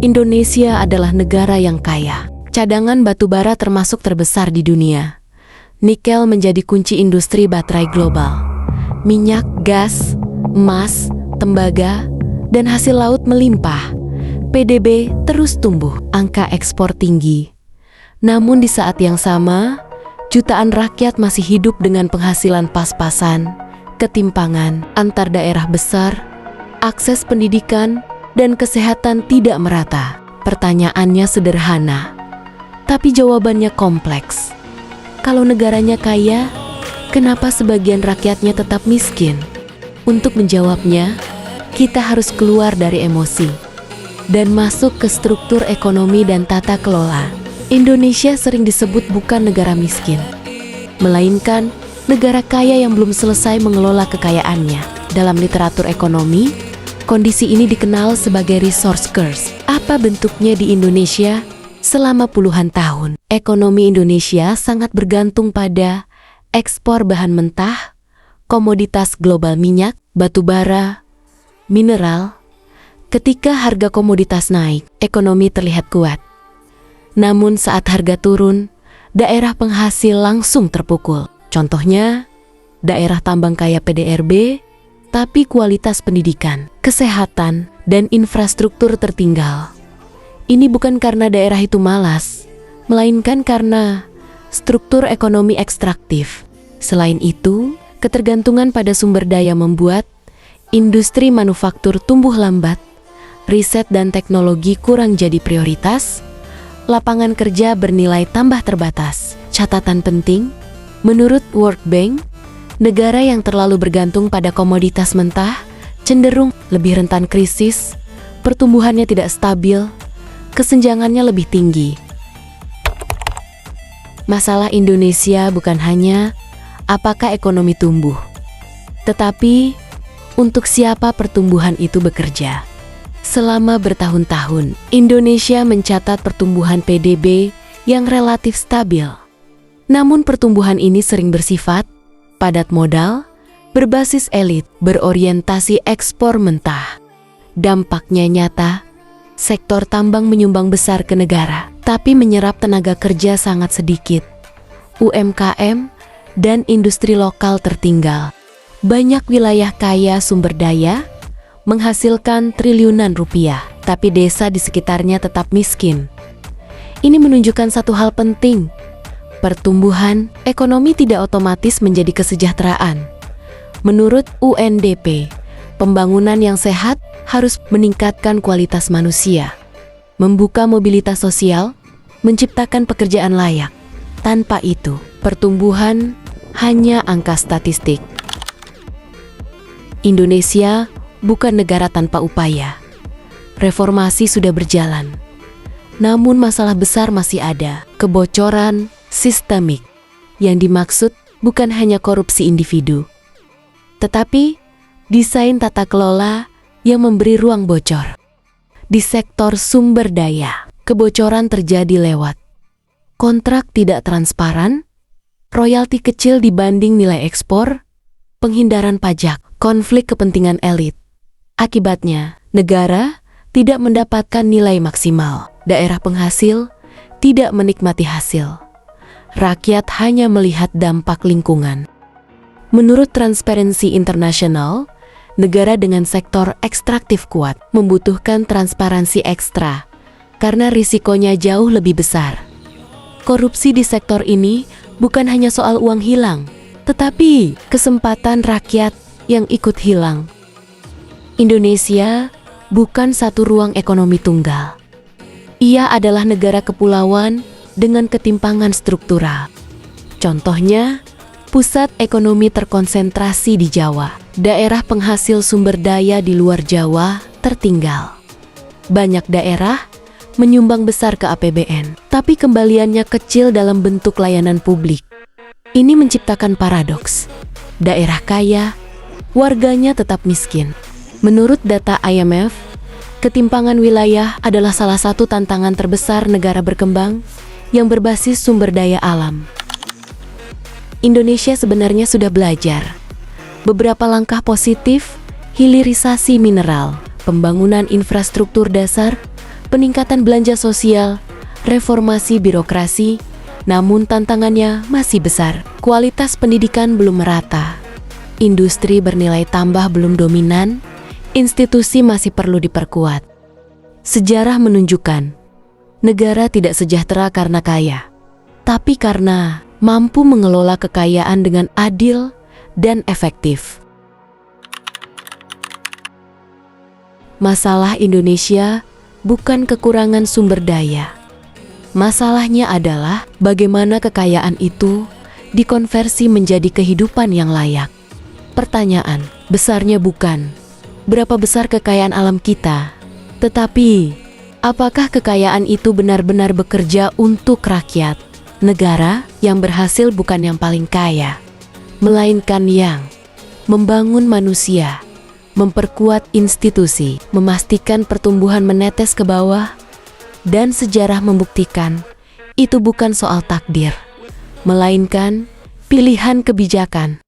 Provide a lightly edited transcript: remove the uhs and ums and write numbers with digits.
Indonesia adalah negara yang kaya. Cadangan batu bara termasuk terbesar di dunia. Nikel menjadi kunci industri baterai global. Minyak, gas, emas, tembaga, dan hasil laut melimpah. PDB terus tumbuh, angka ekspor tinggi. Namun di saat yang sama, jutaan rakyat masih hidup dengan penghasilan pas-pasan, ketimpangan antar daerah besar, akses pendidikan, dan kesehatan tidak merata. Pertanyaannya sederhana, tapi jawabannya kompleks. Kalau negaranya kaya, kenapa sebagian rakyatnya tetap miskin? Untuk menjawabnya, kita harus keluar dari emosi dan masuk ke struktur ekonomi dan tata kelola. Indonesia sering disebut bukan negara miskin, melainkan negara kaya yang belum selesai mengelola kekayaannya. Dalam literatur ekonomi, kondisi ini dikenal sebagai resource curse. Apa bentuknya di Indonesia? Selama puluhan tahun, ekonomi Indonesia sangat bergantung pada ekspor bahan mentah, komoditas global minyak, batu bara, mineral. Ketika harga komoditas naik, ekonomi terlihat kuat. Namun saat harga turun, daerah penghasil langsung terpukul. Contohnya, daerah tambang kaya PDRB, tapi kualitas pendidikan, kesehatan, dan infrastruktur tertinggal. Ini bukan karena daerah itu malas, melainkan karena struktur ekonomi ekstraktif. Selain itu, ketergantungan pada sumber daya membuat industri manufaktur tumbuh lambat, riset dan teknologi kurang jadi prioritas, lapangan kerja bernilai tambah terbatas. Catatan penting, menurut World Bank, negara yang terlalu bergantung pada komoditas mentah cenderung lebih rentan krisis, pertumbuhannya tidak stabil, kesenjangannya lebih tinggi. Masalah Indonesia bukan hanya apakah ekonomi tumbuh, tetapi untuk siapa pertumbuhan itu bekerja. Selama bertahun-tahun, Indonesia mencatat pertumbuhan PDB yang relatif stabil. Namun pertumbuhan ini sering bersifat padat modal, berbasis elit, berorientasi ekspor mentah. Dampaknya nyata, sektor tambang menyumbang besar ke negara, tapi menyerap tenaga kerja sangat sedikit. UMKM dan industri lokal tertinggal. Banyak wilayah kaya sumber daya, menghasilkan triliunan rupiah, tapi desa di sekitarnya tetap miskin. Ini menunjukkan satu hal penting. Pertumbuhan ekonomi tidak otomatis menjadi kesejahteraan. Menurut UNDP, pembangunan yang sehat harus meningkatkan kualitas manusia, membuka mobilitas sosial, menciptakan pekerjaan layak. Tanpa itu, pertumbuhan hanya angka statistik. Indonesia bukan negara tanpa upaya. Reformasi sudah berjalan. Namun masalah besar masih ada, kebocoran sistemik. Yang dimaksud bukan hanya korupsi individu, tetapi desain tata kelola yang memberi ruang bocor. Di sektor sumber daya, kebocoran terjadi lewat kontrak tidak transparan, royalti kecil dibanding nilai ekspor, penghindaran pajak, konflik kepentingan elit. Akibatnya, negara tidak mendapatkan nilai maksimal. Daerah penghasil tidak menikmati hasil. Rakyat hanya melihat dampak lingkungan. Menurut Transparency International, negara dengan sektor ekstraktif kuat membutuhkan transparansi ekstra karena risikonya jauh lebih besar. Korupsi di sektor ini bukan hanya soal uang hilang, tetapi kesempatan rakyat yang ikut hilang. Indonesia bukan satu ruang ekonomi tunggal. Ia adalah negara kepulauan dengan ketimpangan struktural. Contohnya, pusat ekonomi terkonsentrasi di Jawa. Daerah penghasil sumber daya di luar Jawa tertinggal. Banyak daerah menyumbang besar ke APBN, tapi kembaliannya kecil dalam bentuk layanan publik. Ini menciptakan paradoks. Daerah kaya, warganya tetap miskin. Menurut data IMF, ketimpangan wilayah adalah salah satu tantangan terbesar negara berkembang yang berbasis sumber daya alam. Indonesia sebenarnya sudah belajar. Beberapa langkah positif, hilirisasi mineral, pembangunan infrastruktur dasar, peningkatan belanja sosial, reformasi birokrasi, namun tantangannya masih besar. Kualitas pendidikan belum merata, industri bernilai tambah belum dominan, institusi masih perlu diperkuat. Sejarah menunjukkan, negara tidak sejahtera karena kaya, tapi karena mampu mengelola kekayaan dengan adil dan efektif. Masalah Indonesia bukan kekurangan sumber daya. Masalahnya adalah bagaimana kekayaan itu dikonversi menjadi kehidupan yang layak. Pertanyaan besarnya bukan berapa besar kekayaan alam kita, tetapi apakah kekayaan itu benar-benar bekerja untuk rakyat. Negara yang berhasil bukan yang paling kaya, melainkan yang membangun manusia, memperkuat institusi, memastikan pertumbuhan menetes ke bawah, dan sejarah membuktikan itu bukan soal takdir, melainkan pilihan kebijakan.